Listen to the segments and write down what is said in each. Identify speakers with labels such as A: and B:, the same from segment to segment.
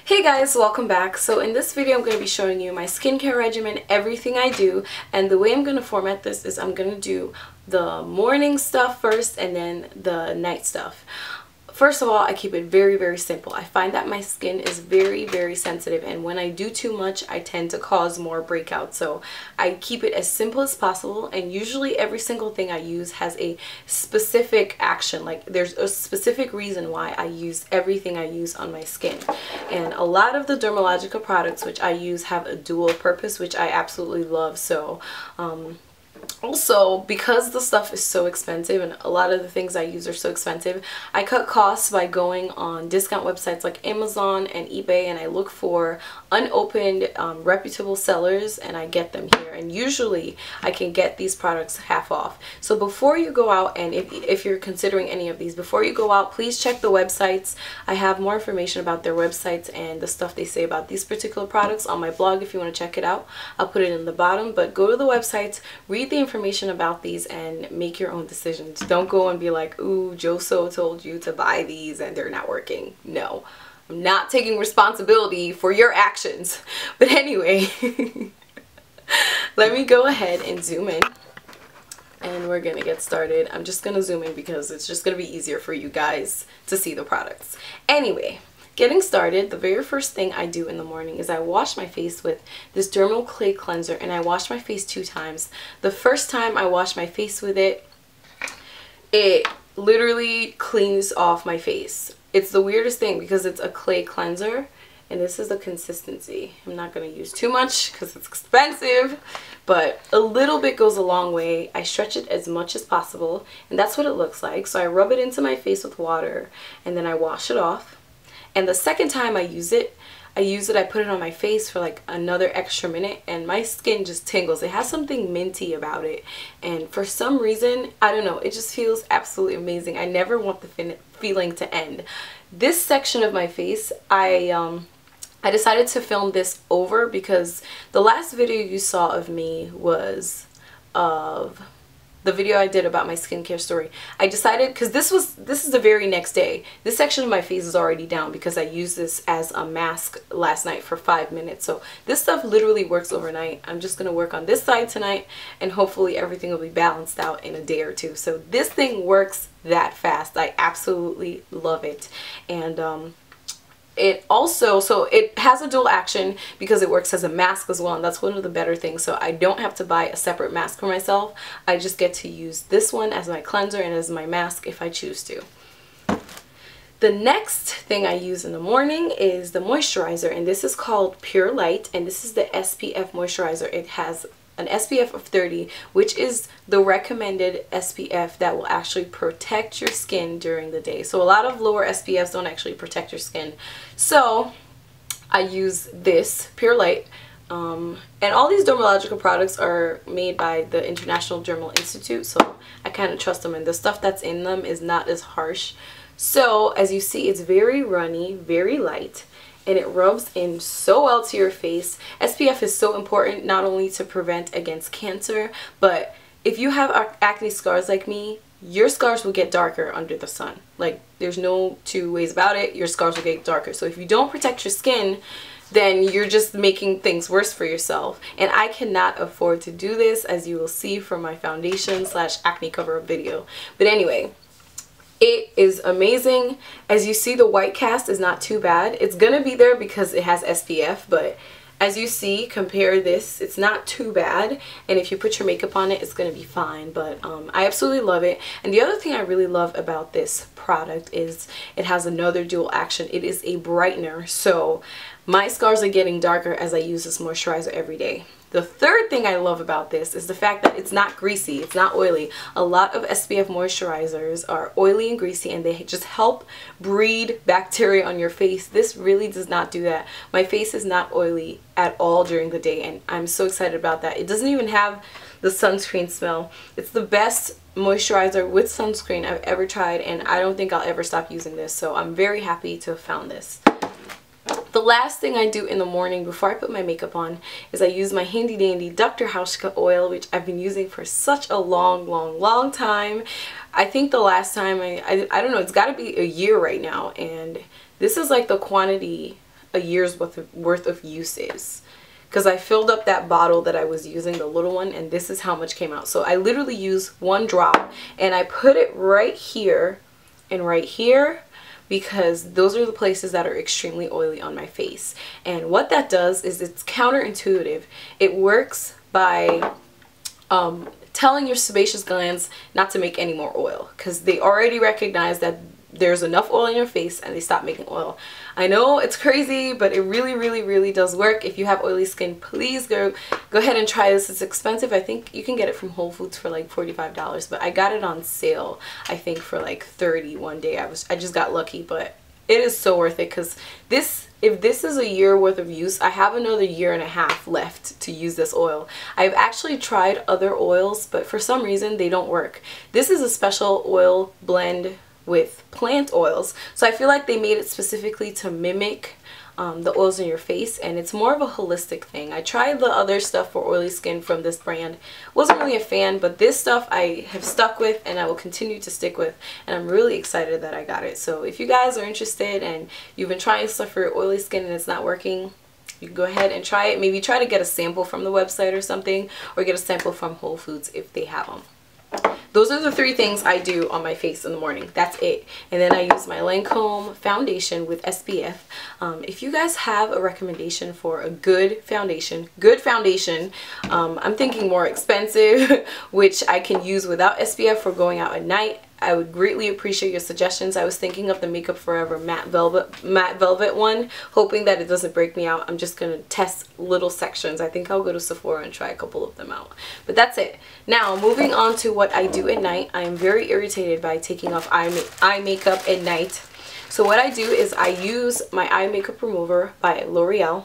A: Hey guys, welcome back. So in this video I'm going to be showing you my skincare regimen, everything I do, and the way I'm going to format this is I'm going to do the morning stuff first and then the night stuff. First of all, I keep it very simple. I find that my skin is very sensitive, and when I do too much I tend to cause more breakouts. So I keep it as simple as possible, and usually every single thing I use has a specific action. Like there's a specific reason why I use everything I use on my skin. And a lot of the dermalogical products which I use have a dual purpose, which I absolutely love. So also, because the stuff is so expensive and a lot of the things I use are so expensive, I cut costs by going on discount websites like Amazon and eBay, and I look for unopened reputable sellers and I get them here, and usually I can get these products half off. So before you go out, and if you're considering any of these, before you go out, please check the websites. I have more information about their websites and the stuff they say about these particular products on my blog if you want to check it out. I'll put it in the bottom, but go to the websites, read the information about these, and make your own decisions. Don't go and be like, ooh, Joso told you to buy these and they're not working. No, I'm not taking responsibility for your actions. But anyway, let me go ahead and zoom in and we're gonna get started. I'm just gonna zoom in because it's just gonna be easier for you guys to see the products. Anyway, getting started, the very first thing I do in the morning is I wash my face with this dermal clay cleanser, and I wash my face 2 times. The first time I wash my face with it, it literally cleans off my face. It's the weirdest thing because it's a clay cleanser, and this is the consistency. I'm not going to use too much because it's expensive, but a little bit goes a long way. I stretch it as much as possible, and that's what it looks like. So I rub it into my face with water, and then I wash it off. And the second time I use it, I put it on my face for like another extra minute, and my skin just tingles. It has something minty about it, and for some reason, I don't know, it just feels absolutely amazing. I never want the feeling to end. This section of my face, I decided to film this over because the last video you saw of me was of the video I did about my skincare story. I decided, because this is the very next day, this section of my face is already down because I used this as a mask last night for 5 minutes. So this stuff literally works overnight. I'm just going to work on this side tonight, and hopefully everything will be balanced out in a day or two. So this thing works that fast. I absolutely love it. And it also, so it has a dual action because it works as a mask as well, and that's one of the better things. So I don't have to buy a separate mask for myself. I just get to use this one as my cleanser and as my mask if I choose to. The next thing I use in the morning is the moisturizer, and this is called Pure Light, and this is the SPF moisturizer. It has an SPF of 30, which is the recommended SPF that will actually protect your skin during the day. So a lot of lower SPFs don't actually protect your skin. So I use this Pure Light, and all these dermalogical products are made by the International Dermal Institute, so I kind of trust them, and the stuff that's in them is not as harsh. So as you see, it's very runny, very light, and it rubs in so well to your face. SPF is so important not only to prevent against cancer, but if you have acne scars like me, your scars will get darker under the sun. Like, there's no two ways about it. Your scars will get darker. So if you don't protect your skin, then you're just making things worse for yourself. And I cannot afford to do this, as you will see from my foundation / acne cover-up video. But anyway, it is amazing. As you see, the white cast is not too bad. It's gonna be there because it has SPF, but as you see, compare this, it's not too bad, and if you put your makeup on it, it's gonna be fine. But I absolutely love it. And the other thing I really love about this product is it has another dual action. It is a brightener, so my scars are getting darker as I use this moisturizer every day. The third thing I love about this is the fact that it's not greasy, it's not oily. A lot of SPF moisturizers are oily and greasy, and they just help breed bacteria on your face. This really does not do that. My face is not oily at all during the day, and I'm so excited about that. It doesn't even have the sunscreen smell. It's the best moisturizer with sunscreen I've ever tried, and I don't think I'll ever stop using this, so I'm very happy to have found this. The last thing I do in the morning before I put my makeup on is I use my handy dandy Dr. Hauschka oil, which I've been using for such a long time. I think the last time I don't know, it's got to be a year right now, and this is like the quantity a year's worth of use is. Because I filled up that bottle that I was using, the little one, and this is how much came out. So I literally use one drop, and I put it right here and right here, because those are the places that are extremely oily on my face. And what that does is it's counterintuitive. It works by telling your sebaceous glands not to make any more oil, because they already recognize that there's enough oil in your face and they stop making oil. I know it's crazy, but it really does work. If you have oily skin, please go ahead and try this. It's expensive. I think you can get it from Whole Foods for like $45, but I got it on sale, I think, for like $30 one day. I just got lucky, but it is so worth it, because if this is a year worth of use, I have another year and a half left to use this oil. I've actually tried other oils, but for some reason they don't work. This is a special oil blend with plant oils, so I feel like they made it specifically to mimic the oils in your face, and it's more of a holistic thing. I tried the other stuff for oily skin from this brand, wasn't really a fan, but this stuff I have stuck with and I will continue to stick with, and I'm really excited that I got it. So if you guys are interested and you've been trying stuff for your oily skin and it's not working, you can go ahead and try it. Maybe try to get a sample from the website or something, or get a sample from Whole Foods if they have them. Those are the 3 things I do on my face in the morning. That's it. And then I use my Lancome foundation with SPF. If you guys have a recommendation for a good foundation, I'm thinking more expensive, which I can use without SPF for going out at night, I would greatly appreciate your suggestions. I was thinking of the Makeup Forever matte velvet one, hoping that it doesn't break me out. I'm just gonna test little sections. I think I'll go to Sephora and try a couple of them out. But that's it. Now, moving on to what I do at night. I am very irritated by taking off eye makeup at night. So what I do is I use my eye makeup remover by L'Oreal.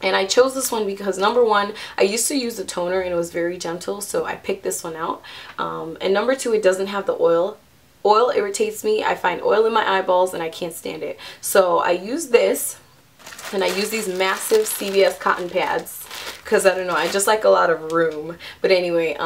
A: And I chose this one because, number one, I used to use the toner and it was very gentle, so I picked this one out. And number two, it doesn't have the oil. Oil irritates me. I find oil in my eyeballs and I can't stand it. So I use this, and I use these massive CVS cotton pads because, I don't know, I just like a lot of room. But anyway,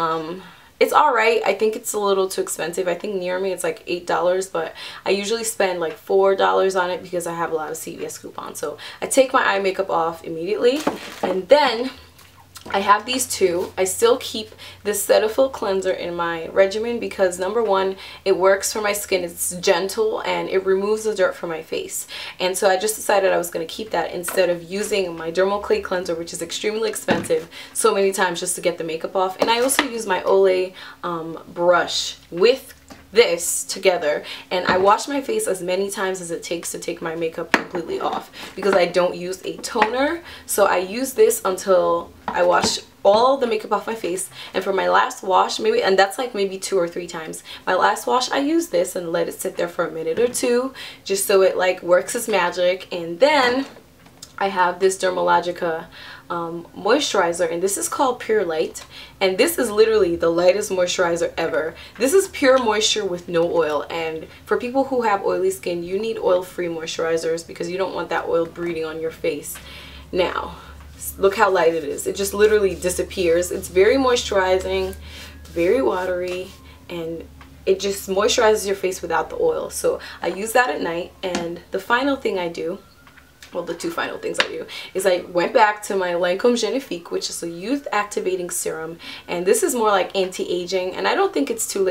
A: it's alright. I think it's a little too expensive. I think near me it's like $8, but I usually spend like $4 on it because I have a lot of CVS coupons. So I take my eye makeup off immediately, and then I have these two. I still keep this Cetaphil cleanser in my regimen because, number one, it works for my skin. It's gentle and it removes the dirt from my face. And so I just decided I was going to keep that instead of using my dermal clay cleanser, which is extremely expensive, so many times just to get the makeup off. And I also use my Olay brush with this together, and I wash my face as many times as it takes to take my makeup completely off because I don't use a toner. So I use this until I wash all the makeup off my face, and for my last wash, and that's like maybe 2 or 3 times, my last wash I use this and let it sit there for a minute or two just so it like works its magic. And then I have this Dermalogica moisturizer, and this is called Pure Light, and this is literally the lightest moisturizer ever. This is pure moisture with no oil, and for people who have oily skin, you need oil-free moisturizers because you don't want that oil breeding on your face. Now, look how light it is. It just literally disappears. It's very moisturizing, very watery, and it just moisturizes your face without the oil. So I use that at night, and the final thing I do, well, the 2 final things I do is I went back to my Lancome Genifique, which is a youth activating serum, and this is more like anti-aging, and I don't think it's too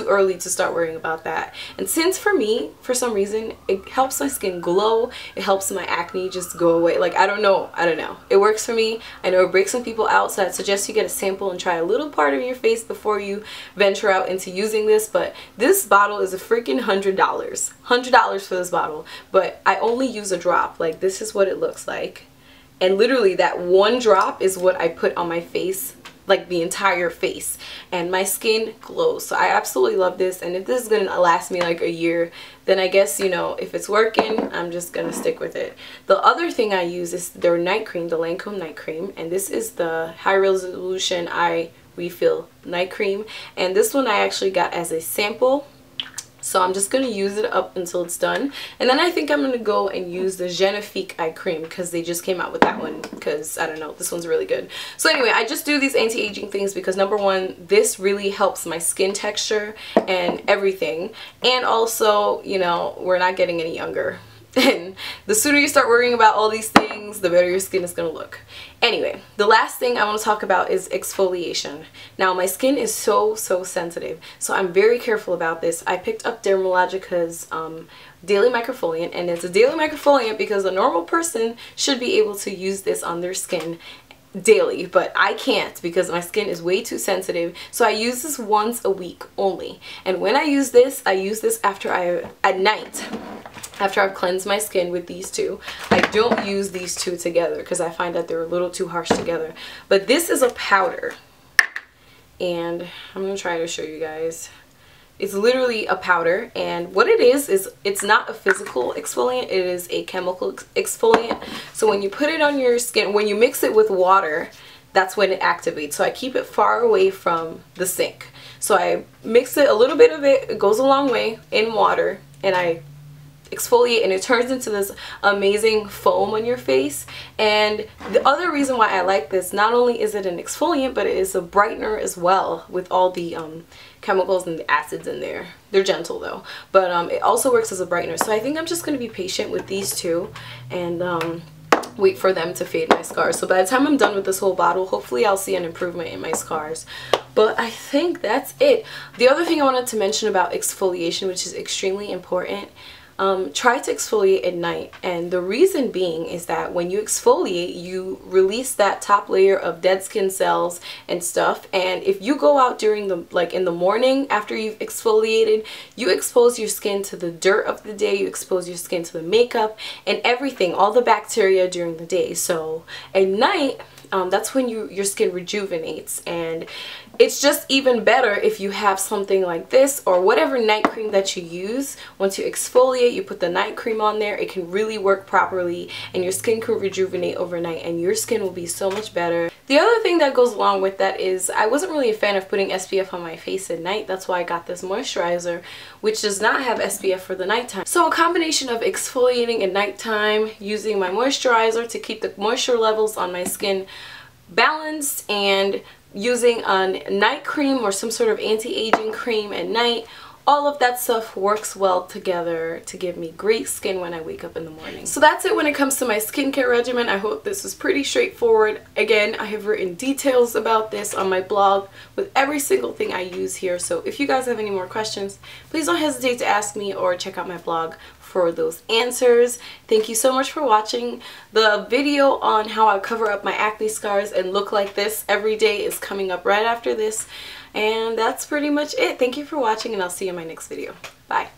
A: early to start worrying about that. And since for me, for some reason, it helps my skin glow, it helps my acne just go away. Like, I don't know, it works for me. I know it breaks some people out, so I'd suggest you get a sample and try a little part of your face before you venture out into using this. But this bottle is a freaking $100 for this bottle, but I only use a drop. Like, this is what it looks like, and literally that one drop is what I put on my face, like the entire face, and my skin glows. So I absolutely love this, and if this is gonna last me like a year, then I guess, you know, if it's working, I'm just gonna stick with it. The other thing I use is their night cream, the Lancome night cream, and this is the high resolution eye refill night cream, and this one I actually got as a sample. So I'm just going to use it up until it's done. And then I think I'm going to go and use the Genifique eye cream because they just came out with that one because, I don't know, this one's really good. So anyway, I just do these anti-aging things because, number one, this really helps my skin texture and everything. And also, you know, we're not getting any younger. And the sooner you start worrying about all these things, the better your skin is going to look. Anyway, the last thing I want to talk about is exfoliation. Now, my skin is so sensitive, so I'm very careful about this. I picked up Dermalogica's daily microfoliant, and it's a daily microfoliant because a normal person should be able to use this on their skin daily, but I can't because my skin is way too sensitive. So I use this once a week only, and when I use this after at night, after I've cleansed my skin with these two. I don't use these two together because I find that they're a little too harsh together. But this is a powder, and I'm gonna try to show you guys. It's literally a powder, and what it is it's not a physical exfoliant, it is a chemical exfoliant. So when you put it on your skin, when you mix it with water, that's when it activates. So I keep it far away from the sink. So I mix it, a little bit of it goes a long way, in water, and I exfoliate, and it turns into this amazing foam on your face. And the other reason why I like this, not only is it an exfoliant, but it is a brightener as well, with all the chemicals and the acids in there. They're gentle though, but it also works as a brightener. So I think I'm just going to be patient with these two and wait for them to fade my scars. So by the time I'm done with this whole bottle, hopefully I'll see an improvement in my scars. But I think that's it. The other thing I wanted to mention about exfoliation, which is extremely important, try to exfoliate at night, and the reason being is that when you exfoliate, you release that top layer of dead skin cells and stuff, and if you go out during the, like in the morning after you've exfoliated, you expose your skin to the dirt of the day, you expose your skin to the makeup and everything, all the bacteria during the day. So at night, that's when your skin rejuvenates, and it's just even better if you have something like this or whatever night cream that you use. Once you exfoliate, you put the night cream on there, it can really work properly and your skin can rejuvenate overnight and your skin will be so much better. The other thing that goes along with that is I wasn't really a fan of putting SPF on my face at night. That's why I got this moisturizer, which does not have SPF for the nighttime. So a combination of exfoliating at nighttime, using my moisturizer to keep the moisture levels on my skin balanced, and using a night cream or some sort of anti-aging cream at night, all of that stuff works well together to give me great skin when I wake up in the morning. So that's it when it comes to my skincare regimen. I hope this was pretty straightforward. Again, I have written details about this on my blog with every single thing I use here. So if you guys have any more questions, please don't hesitate to ask me or check out my blog for those answers. Thank you so much for watching. The video on how I cover up my acne scars and look like this every day is coming up right after this. And that's pretty much it. Thank you for watching, and I'll see you in my next video. Bye.